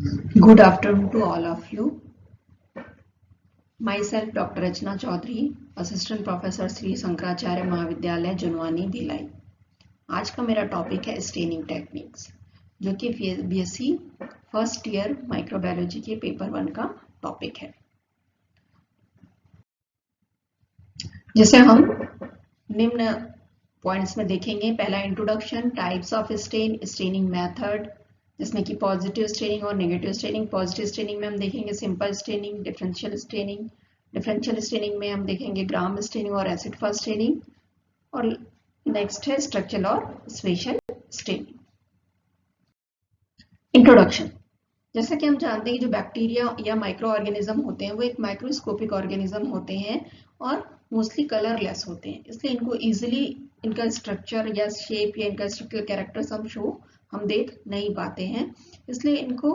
Good afternoon to all of you. Myself, Dr. Rachna Chaudhary, Assistant Professor Shri Shankaracharya महाविद्यालय जुनवानी भिलाई। आज का मेरा टॉपिक है स्टेनिंग टेक्निक्स, जो कि बीएससी फर्स्ट ईयर माइक्रोबायोलॉजी के पेपर 1 का टॉपिक है। जिसे हम निम्न पॉइंट्स में देखेंगे। पहला introduction, types of stain, staining method, जिसमें कि पॉजिटिव स्टेनिंग और नेगेटिव स्टेनिंग। पॉजिटिव स्टेनिंग में हम देखेंगे simple staining, differential staining. Differential staining में हम देखेंगे ग्राम स्टेनिंग और एसिड फास्ट स्टेनिंग। और नेक्स्ट है स्ट्रक्चरल और स्पेशल स्टेनिंग। इंट्रोडक्शन, जैसा कि हम जानते हैं कि जो बैक्टीरिया या माइक्रो ऑर्गेनिज्म होते हैं वो एक माइक्रोस्कोपिक ऑर्गेनिज्म होते हैं और मोस्टली कलरलेस होते हैं, इसलिए इनको इजीली इनका स्ट्रक्चर या शेप या इनका स्ट्रक्चरल कैरेक्टर्स हम देख नहीं पाते हैं। इसलिए इनको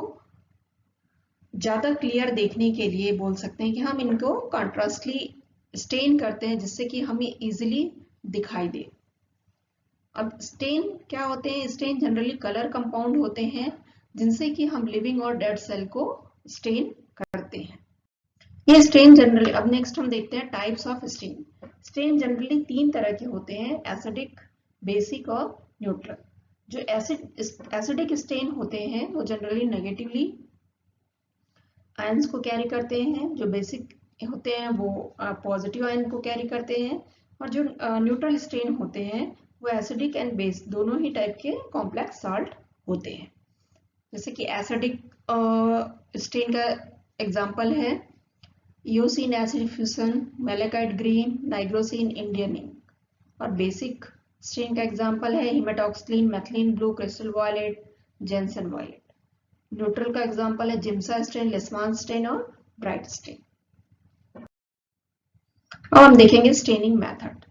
ज्यादा क्लियर देखने के लिए बोल सकते हैं कि हम इनको कॉन्ट्रास्टली स्टेन करते हैं, जिससे कि हमें इजीली दिखाई दे। अब स्टेन क्या होते हैं? स्टेन जनरली कलर कंपाउंड होते हैं, जिनसे कि हम लिविंग और डेड सेल को स्टेन करते हैं। ये स्टेन जनरली, अब नेक्स्ट हम देखते हैं types of stain. Stain generally 3 तरह के होते हैं, एसिडिक, बेसिक और न्यूट्रल। जो एसिडिक स्टेन होते हैं वो जनरली नेगेटिवली आयंस को कैरी करते हैं। जो बेसिक होते हैं वो पॉजिटिव आयन को कैरी करते हैं। और जो न्यूट्रल स्टेन होते हैं वो एसिडिक एंड बेस दोनों ही टाइप के कॉम्प्लेक्स साल्ट होते हैं। जैसे कि एसिडिक स्टेन का एग्जांपल है eosin acid fuchsin, malachite green, nigrosin, Indian ink. और बेसिक स्टेन का एग्जांपल है haematoxylin, methylene blue, crystal violet, gentian violet. Neutral का एग्जांपल है जिम्सा स्टेन, लिस्मान स्टेन और ब्राइट स्टेन। और हम देखेंगे स्टेनिंग मेथड।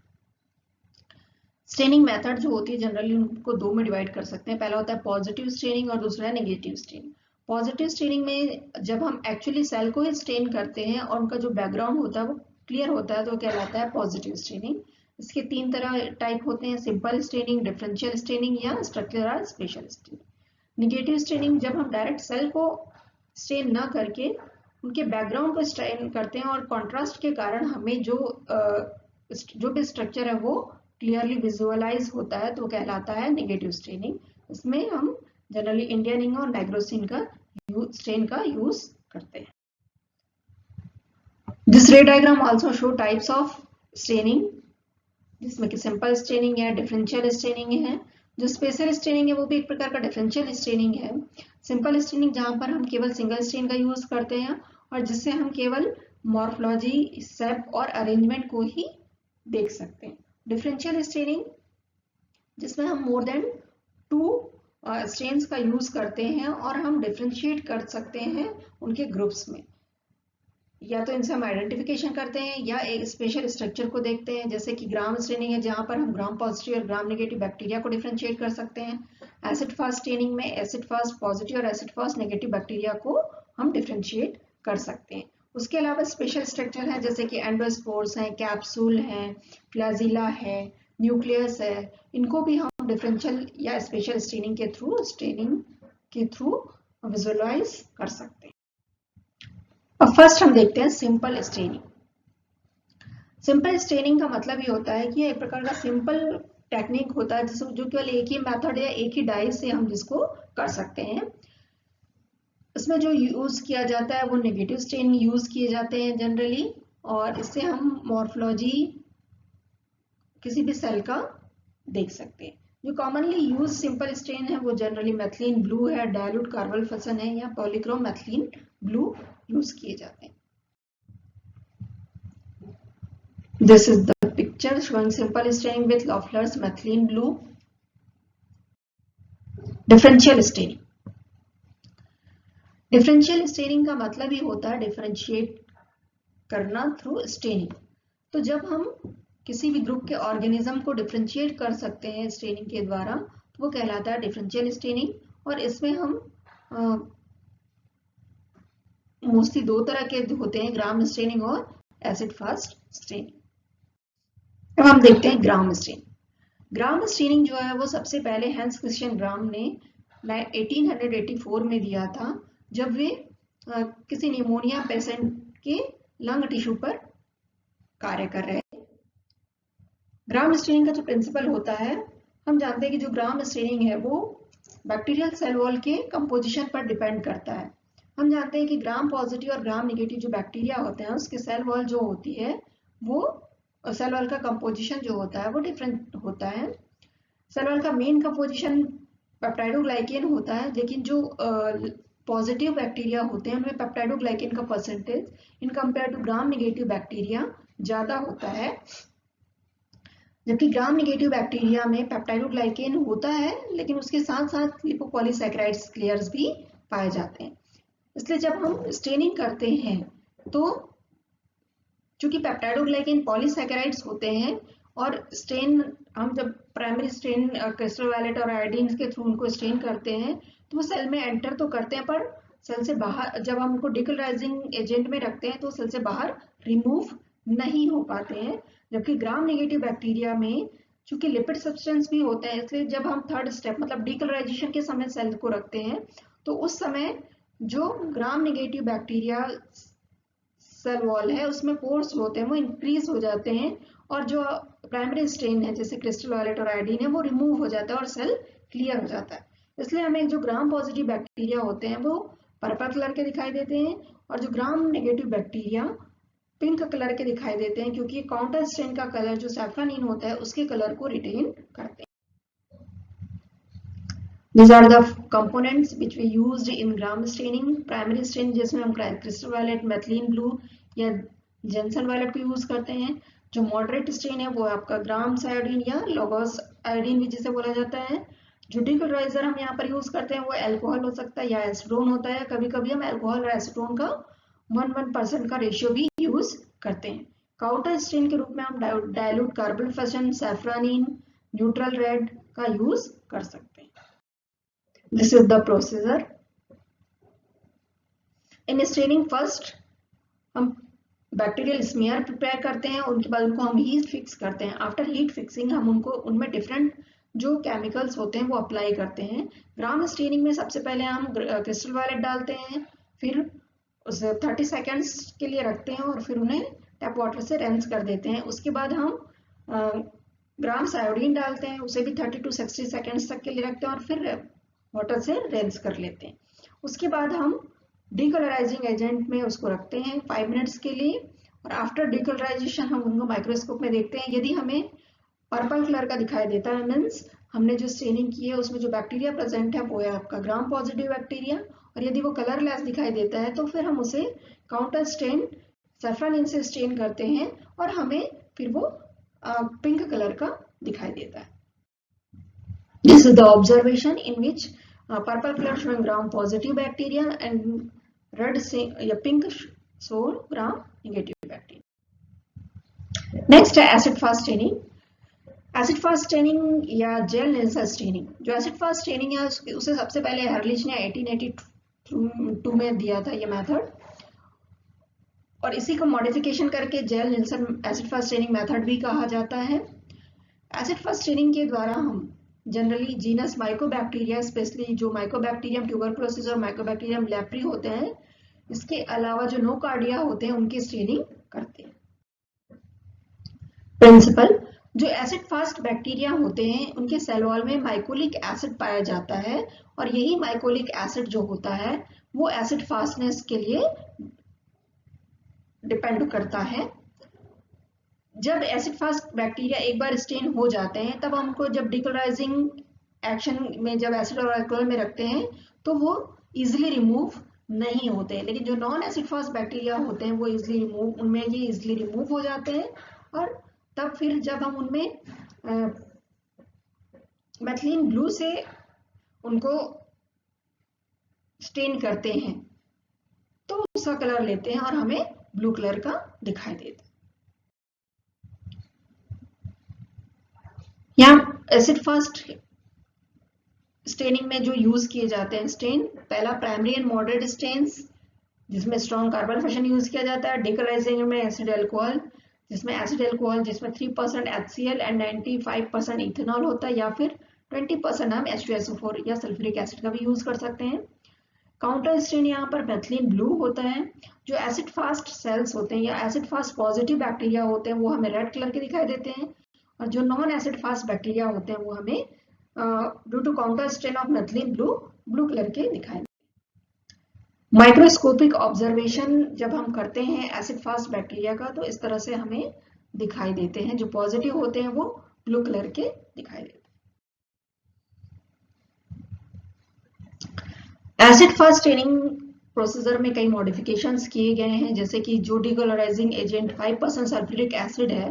स्टेनिंग मेथड जो होती है जनरली उनको 2 में डिवाइड कर सकते हैं। पहला होता है पॉजिटिव स्टेनिंग और दूसरा है नेगेटिव स्टेनिंग। पॉजिटिव स्टेनिंग में जब हम एक्चुअली सेल को ही स्टेन करते हैं और उनका जो बैकग्राउंड होता है वो क्लियर होता है तो कहलाता है पॉजिटिव स्टेनिंग। इसके 3 तरह टाइप होते हैं, सिंपल स्टेनिंग, डिफरेंशियल स्टेनिंग या स्ट्रक्चरल और स्पेशल स्टेनिंग। नेगेटिव स्टेनिंग जब हम डायरेक्ट सेल को स्टेन ना करके उनके बैकग्राउंड को स्टेन करते हैं और कॉन्ट्रास्ट के कारण हमें जो भी स्ट्रक्चर है वो क्लियरली विजुअलाइज होता है तो कहलाता है नेगेटिव स्टेनिंग। इसमें हम जनरली इंडियन इंक और नाइग्रोसिन का स्टेन का यूज करते हैं। दिस रे diagram also show types of staining, जिसमें कि सिंपल स्टेनिंग है, डिफरेंशियल स्टेनिंग है। जो स्पेशल स्टेनिंग है वो भी एक प्रकार का डिफरेंशियल स्टेनिंग है। सिंपल स्टेनिंग जहां पर हम केवल सिंगल स्टेन का यूज करते हैं और जिससे हम केवल मॉर्फोलॉजी, शेप और अरेंजमेंट को ही देख सकते हैं। डिफरेंशियल स्टेनिंग जिसमें हम मोर देन 2 स्टेन्स का यूज करते हैं और हम डिफरेंशिएट कर सकते हैं उनके ग्रुप्स में। या तो इनसे हम आइडेंटिफिकेशन करते हैं या एक स्पेशल स्ट्रक्चर को देखते हैं, जैसे कि ग्राम स्टेनिंग है जहां पर हम ग्राम पॉजिटिव और ग्राम नेगेटिव बैक्टीरिया को डिफरेंशिएट कर सकते हैं। एसिड फास्ट स्टेनिंग में एसिड फास्ट पॉजिटिव और एसिड फास्ट नेगेटिव बैक्टीरिया को हम डिफरेंशिएट कर सकते हैं। उसके अलावा स्पेशल स्ट्रक्चर है जैसे कि एंडोस्पोर्स हैं, कैप्सूल हैं, फ्लैजिला है, न्यूक्लियस है। इनको भी हम डिफरेंशियल या स्पेशल स्टेनिंग के थ्रू विजुअलाइज कर सकते हैं। अब फर्स्ट हम देखते हैं सिंपल स्टेनिंग। सिंपल स्टेनिंग का मतलब ये होता है कि एक प्रकार का सिंपल टेक्निक होता है जिसमें जो केवल एक ही मेथड या एक ही डाई से हम जिसको कर सकते हैं। इसमें जो यूज किया जाता है वो नेगेटिव स्टेनिंग यूज किए जाते हैं जनरली, और इससे हम मॉर्फोलॉजी किसी भी सेल का देख सकते हैं। जो कॉमनली यूज सिंपल स्टेन है वो जनरली मैथिलीन ब्लू है, डायल्यूट कार्बोल्फसन है या पॉलीक्रोम मैथिलीन ब्लू यूज किए जाते हैं। This is the picture showing simple staining with Loeffler's methylene blue. Differential staining. Differential staining का मतलब ही होता है डिफरेंशिएट करना थ्रू स्टेनिंग। तो जब हम किसी भी ग्रुप के ऑर्गेनिज्म को डिफरेंशिएट कर सकते हैं स्टेनिंग के द्वारा तो वो कहलाता है डिफरेंशियल स्टेनिंग। और इसमें हम मोस्टली 2 तरह के होते हैं, ग्राम स्टेनिंग और एसिड फास्ट स्टेनिंग। अब हम देखते हैं ग्राम स्टेनिंग। ग्राम स्टेनिंग जो है वो सबसे पहले हैंस क्रिश्चियन ग्राम ने 1884 में दिया था, जब वे किसी निमोनिया पेशेंट के लंग टिश्यू पर कार्य कर रहे हैं। ग्राम स्टेनिंग का जो प्रिंसिपल होता है, हम जानते हैं कि जो ग्राम स्टेनिंग है वो बैक्टीरियल सेल वॉल के कंपोजिशन पर डिपेंड करता है। हम जानते हैं कि ग्राम पॉजिटिव और ग्राम नेगेटिव जो बैक्टीरिया होते हैं उसके सेल वॉल जो होती है वो सेल वॉल का कंपोजिशन जो होता है वो डिफरेंट होता है। सेल वॉल का मेन कंपोजिशन पेप्टाइडोग्लाइकेन होता है, लेकिन जो पॉजिटिव बैक्टीरिया होते हैं उनमें पेप्टाइडोग्लाइकेन का percentage in compare to gram negative bacteria ज्यादा होता है, जबकि ग्राम नेगेटिव बैक्टीरिया में पेप्टाइडोग्लाइकेन होता है लेकिन उसके साथ साथ लिपोपॉलीसैकेराइड्स लेयर्स भी पाए जाते हैं। इसलिए जब हम स्टेनिंग करते हैं तो चूंकि पेप्टाइडोग्लाइकेन पॉलीसैकेराइड्स होते हैं और स्टेन हम जब प्राइमरी स्टेन क्रिस्टल वायलेट और आयोडीन के थ्रू उनको स्टेन करते हैं तो वो सेल में एंटर तो करते हैं, पर सेल से बाहर जब हम उनको डिकलराइजिंग एजेंट में रखते हैं तो सेल से बाहर रिमूव नहीं हो पाते हैं। जबकि ग्राम नेगेटिव बैक्टीरिया में चूंकि लिपिड सब्सटेंस भी होते हैं, इसलिए जब हम थर्ड स्टेप मतलब डिकलराइजेशन के समय सेल को रखते हैं तो उस समय जो gram negative bacteria cell wall है उसमें पोर्स होते हैं वो इंक्रीज हो जाते हैं और जो प्राइमरी स्टेन है जैसे क्रिस्टल वायलेट और आयोडीन है वो रिमूव हो जाता है और सेल क्लियर हो जाता है। इसलिए हमें जो ग्राम पॉजिटिव बैक्टीरिया होते हैं वो पर्पल कलर के दिखाई देते हैं और जो gram negative bacteria pink colour के दिखाई देते हैं, क्योंकि काउंटर स्टेन का कलर जो सैफ्रानीन होता है उसके कलर को रिटेन करते हैं। These are the components which we used in gram staining. Primary stain जिसमें हम क्रिस्टल वायलेट, मेथिलीन ब्लू या जेंसन वायलेट को यूज करते हैं। जो मॉडरेट स्टेन है वो आपका ग्राम्स आयोडीन या लोगोस आयोडीन भी जिसे बोला जाता है। जो डिकलराइजर हम यहाँ पर यूज करते हैं वो अल्कोहल हो सकता है या एसीटोन होता है। कभी कभी हम अल्कोहल और एसीटोन का 1:1% का रेशियो भी यूज करते हैं। काउंटर स्टेन के रूप में हम डाइल्यूट कार्बोफेशन, सैफ्रानीन, न्यूट्रल रेड का यूज कर सकते हैं। This is the procedure. In staining first हम बैक्टीरियल स्मीयर प्रिपेयर करते हैं, उनके बाद उनको हम हीट फिक्स करते हैं। आफ्टर हीट फिक्सिंग हम उनको उनमें डिफरेंट जो केमिकल्स होते हैं वो अप्लाई करते हैं। ग्राम स्टेनिंग में सबसे पहले हम क्रिस्टल वायलेट डालते हैं, फिर उसे 30 सेकेंड्स के लिए रखते हैं और फिर उन्हें टैप वाटर से रेंस कर देते हैं। उसके बाद हम ग्राम्स आयोडीन डालते हैं, उसे भी 30 to 60 सेकेंड्स तक के लिए रखते हैं और फिर वाटर से रेंस कर लेते हैं। उसके बाद हम डिकलराइजिंग एजेंट में उसको रखते हैं 5 मिनट्स के लिए और आफ्टर डिकलराइजेशन हम उनको माइक्रोस्कोप में देखते हैं। यदि हमें पर्पल कलर का दिखाई देता है मीन्स हमने जो स्टेनिंग की है उसमें जो बैक्टीरिया प्रेजेंट है वो है आपका ग्राम पॉजिटिव बैक्टीरिया, और यदि वो कलरलेस दिखाई देता है तो फिर हम उसे काउंटर स्टेन सैफ्रानीन से स्टेन करते हैं और हमें फिर वो पिंक कलर का दिखाई देता है। This is the observation in which purple color showing gram positive bacteria and red pink show gram negative bacteria. Next है acid fast staining. Acid fast staining या जेल नेल्सन स्टेनिंग। जो acid fast staining है उसे सबसे पहले हर्लिच ने 1882 में दिया था ये मेथड, और इसी को मॉडिफिकेशन करके Ziehl Neelsen acid fast staining method भी कहा जाता है। एसिड फास्ट स्टेनिंग के द्वारा हम जनरली जीनस माइकोबैक्टीरिया, स्पेशली जो माइकोबैक्टीरियम ट्यूबरकुलोसिस और माइकोबैक्टीरियम लेप्री होते हैं, इसके अलावा जो नोकार्डिया होते हैं उनकी स्टेनिंग करते हैं। प्रिंसिपल, जो एसिड फास्ट बैक्टीरिया होते हैं उनके सेल वॉल में माइकोलिक एसिड पाया जाता है और यही माइकोलिक एसिड जो होता है वो एसिड फास्टनेस के लिए डिपेंड करता है। जब एसिड फास्ट बैक्टीरिया एक बार स्टेन हो जाते हैं तब हमको जब डिकलराइजिंग एक्शन में जब एसिड और अल्कोहल में रखते हैं तो वो इजीली रिमूव नहीं होते, लेकिन जो नॉन एसिड फास्ट बैक्टीरिया होते हैं वो उनमें ये इजीली रिमूव हो जाते हैं। और तब फिर जब हम उनमें मेथिलीन ब्लू से उनको स्टेन करते हैं तो उसका कलर लेते हैं और हमें ब्लू कलर का दिखाई देता है। यहाँ एसिड फास्ट स्टेनिंग में जो यूज किए जाते हैं स्टेन, पहला प्राइमरी एंड मॉडरेट स्टेन्स जिसमें स्ट्रॉन्ग कार्बन फैशन यूज किया जाता है। डिकलराइजिंग में एसिड अल्कोहल जिसमें एसिड अल्कोहल जिसमें 3% HCl एंड 95% इथेनॉल होता है, या फिर 20% हम H2SO4 या सल्फ्यूरिक एसिड का भी यूज कर सकते हैं। काउंटर स्ट्रेन यहाँ पर मेथिलीन ब्लू होता है। जो एसिड फास्ट सेल्स होते हैं या एसिड फास्ट पॉजिटिव बैक्टीरिया होते हैं वो हमें रेड कलर के दिखाई देते हैं, और जो नॉन एसिड फास्ट बैक्टीरिया होते हैं वो हमें due to counter strain of methylene blue blue colour के दिखाई देते हैं। माइक्रोस्कोपिक ऑब्जर्वेशन जब हम करते हैं एसिड फास्ट बैक्टीरिया का तो इस तरह से हमें दिखाई देते हैं, जो पॉजिटिव होते हैं वो ब्लू कलर के दिखाई देते हैं। एसिड फास्ट स्टेनिंग प्रोसीजर में कई मॉडिफिकेशंस किए गए हैं, जैसे कि जो डिकलराइजिंग एजेंट 5% सल्फ्यूरिक एसिड है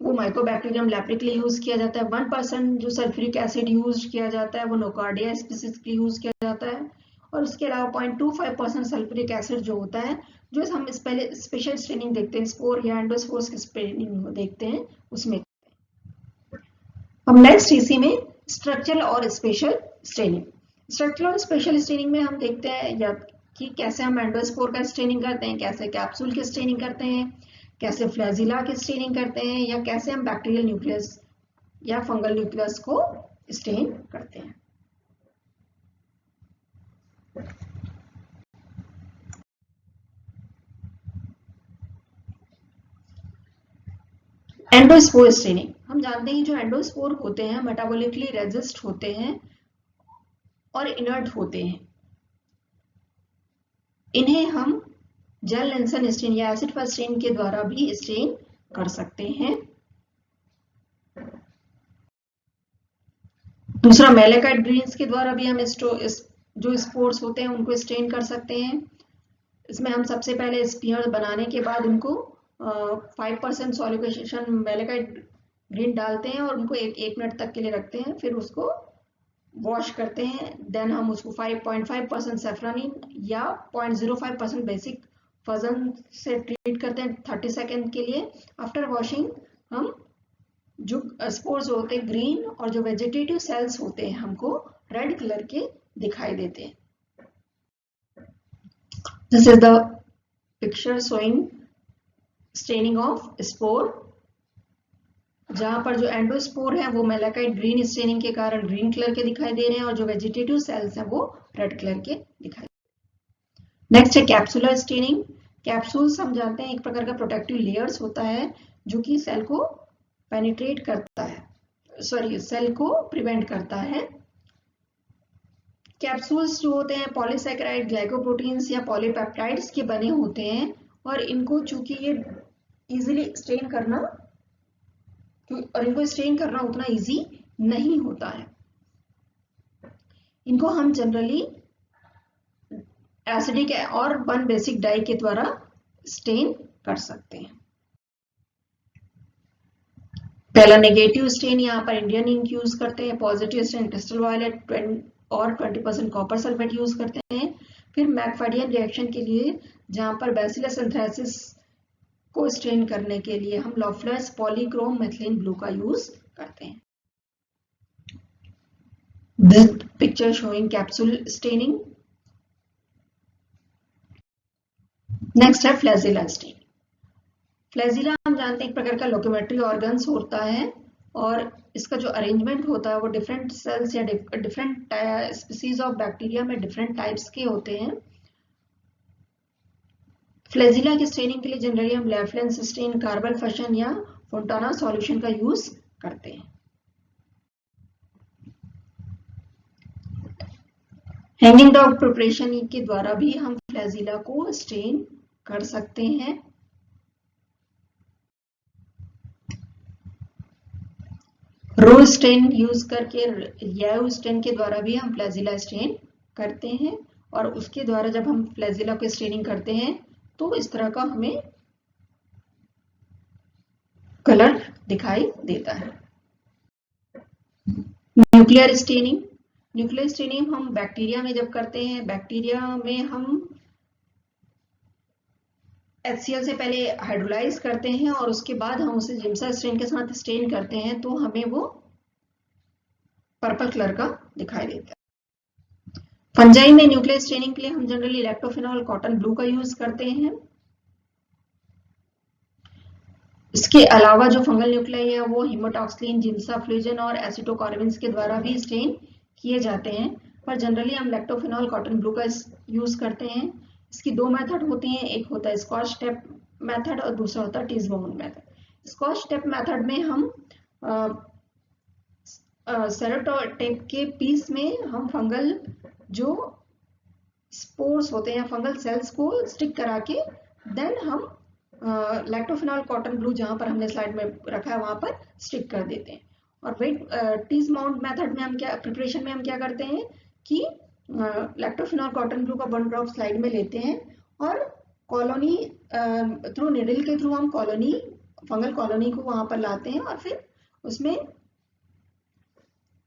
वो माइकोबैक्टीरियम लैप्रिकली यूज किया जाता है। 1% जो सल्फ्यूरिक एसिड यूज किया जाता है वो नोकार्डिया स्पीसीज यूज किया जाता है, और उसके अलावा 0.25% सल्फ्यूरिक एसिड जो होता है, जो हम इस पहले स्पेशल स्टेनिंग देखते हैं, स्पोर या एंडोस्पोर्स की स्टेनिंग देखते हैं उसमें। अब नेक्स्ट इसी में स्ट्रक्चरल और स्पेशल स्टेनिंग। स्ट्रक्चरल और स्पेशल स्टेनिंग में हम देखते हैं या कि कैसे हम एंडोस्पोर का स्टेनिंग करते हैं, कैसे कैप्सूल की स्टेनिंग करते हैं, कैसे फ्लैजिला की स्टेनिंग करते हैं, या कैसे हम बैक्टीरियल न्यूक्लियस या फंगल न्यूक्लियस को स्टेन करते हैं। एंडोस्पोर स्टेनिंग, हम जानते हैं जो एंडोस्पोर होते हैं मेटाबॉलिकली रेजिस्ट होते हैं और इनर्ट होते हैं। इन्हें हम जेल लेंसन स्टेन या एसिड फास्ट स्टेन के द्वारा भी स्टेन कर सकते हैं। दूसरा मेलेकाइट ग्रीन्स के द्वारा भी हम जो स्पोर्स होते हैं उनको स्टेन कर सकते हैं। इसमें हम सबसे पहले स्पीयर बनाने के बाद उनको 5% सॉल्यूशन मेलेकाइट ग्रीन डालते हैं और उनको एक मिनट तक के लिए रखते हैं, फिर उसको वॉश करते हैं। देन हम उसको 5.5% सेफ्रानिन या 0.05% बेसिक फजन से ट्रीट करते हैं 30 सेकेंड के लिए। आफ्टर वॉशिंग हम जो स्पोर्स होते हैं ग्रीन और जो वेजिटेटिव सेल्स होते हैं हमको रेड कलर के दिखाई देते हैं। This is the picture showing staining of spore, जहां पर जो एंडोस्पोर है वो मेलाकाइट ग्रीन स्टेनिंग के कारण ग्रीन कलर के दिखाई दे रहे हैं और जो वेजिटेटिव सेल्स हैं वो रेड कलर के दिखाई दे रहे हैं। नेक्स्ट है कैप्सुलर स्टेनिंग। कैप्सूल्स हम जानते हैं एक प्रकार का प्रोटेक्टिव लेयर्स होता है जो कि सेल को पेनिट्रेट करता है, सेल को प्रिवेंट करता है। कैप्सूल्स जो होते हैं पॉलीसैकेराइड, ग्लाइकोप्रोटीन्स या पॉलीपेप्टाइड्स के बने होते हैं, और इनको चूंकि ये इजीली स्टेन करना उतना इजी नहीं होता है। इनको हम जनरली एसिडिक और 1 बेसिक डाई के द्वारा स्टेन कर सकते हैं। पहला नेगेटिव स्टेन, यहाँ पर इंडियन इंक यूज करते हैं। पॉजिटिव स्टेन क्रिस्टल वायलेट और 20% कॉपर सल्फेट यूज करते हैं। फिर मैकफेडियन रिएक्शन के लिए जहां पर बैसिलस एंथ्रेसिस को स्टेन करने के लिए हम लॉफलर्स पॉलीक्रोम मेथिलीन ब्लू का यूज करते हैं। This picture showing capsule staining. Next है फ्लैजिला स्टेनिंग। फ्लैजिला हम जानते हैं एक प्रकार का लोकोमेट्री ऑर्गन्स होता है, और इसका जो अरेंजमेंट होता है वो डिफरेंट सेल्स या डिफरेंट स्पीसीज ऑफ बैक्टीरिया में डिफरेंट टाइप्स के होते हैं। फ्लैजिला की स्टेनिंग के लिए जनरली हम लेफ्लेंस स्टेन, कार्बन फशन या फोंटाना सॉल्यूशन का यूज करते हैं। हैंगिंग डॉग प्रिपरेशन के द्वारा भी हम फ्लैजिला को स्टेन कर सकते हैं। रो स्टेन यूज करके याव स्टेन के द्वारा भी हम फ्लैजिला स्टेन करते हैं, और उसके द्वारा जब हम फ्लैजिला को स्टेनिंग करते हैं तो इस तरह का हमें कलर दिखाई देता है। Nuclear staining. न्यूक्लियर स्टेनिंग हम बैक्टीरिया में जब करते हैं, बैक्टीरिया में हम HCl से पहले हाइड्रोलाइज करते हैं और उसके बाद हम उसे जिम्सा स्टेन के साथ स्टेन करते हैं तो हमें वो पर्पल कलर का दिखाई देता है। फंजाई में न्यूक्लियर स्टेनिंग के लिए हम जनरली लैक्टोफिनॉल कॉटन ब्लू का यूज करते हैं। इसके अलावा जो फंगल न्यूक्लियाई है वो हिमोटॉक्सिलिन, जिम्सा फ्लूजन और एसिटोकार्बिन्स के द्वारा भी स्टेन किए जाते हैं। पर जनरली हम लैक्टोफिनॉल कॉटन ब्लू का यूज करते हैं। इसकी दो मेथड होती हैं, एक होता है स्कॉच टेप मेथड और दूसरा होता है टीस्बाउंड मेथड। स्कॉच टेप मेथड में हम सेलो टेप के पीस में हम फंगल जो स्पोर्स होते हैं, फंगल सेल्स को स्टिक करा के देन हम लैक्टोफिनॉल कॉटन ब्लू जहां पर हमने स्लाइड में रखा है वहां पर स्टिक कर देते हैं। और वेट टीज माउंट मेथड में हम क्या प्रिपरेशन में हम क्या करते हैं कि लैक्टोफिनॉल कॉटन ब्लू का 1 ड्रॉप स्लाइड में लेते हैं और कॉलोनी थ्रू निडल के थ्रू हम कॉलोनी फंगल कॉलोनी को वहां पर लाते हैं और फिर उसमें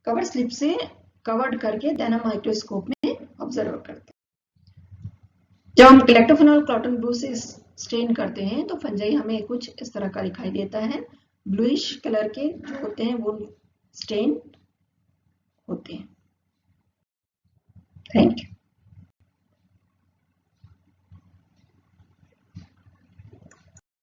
कवर स्लिप से कवर्ड करके देन हम माइक्रोस्कोप में ऑब्जर्व करते हैं। जब हम लैक्टोफिनॉल कॉटन ब्लू से स्टेन करते हैं तो फंजाई हमें कुछ इस तरह का दिखाई देता है। ब्लूइश कलर के जो होते हैं वो स्टेन होते हैं। Thank you.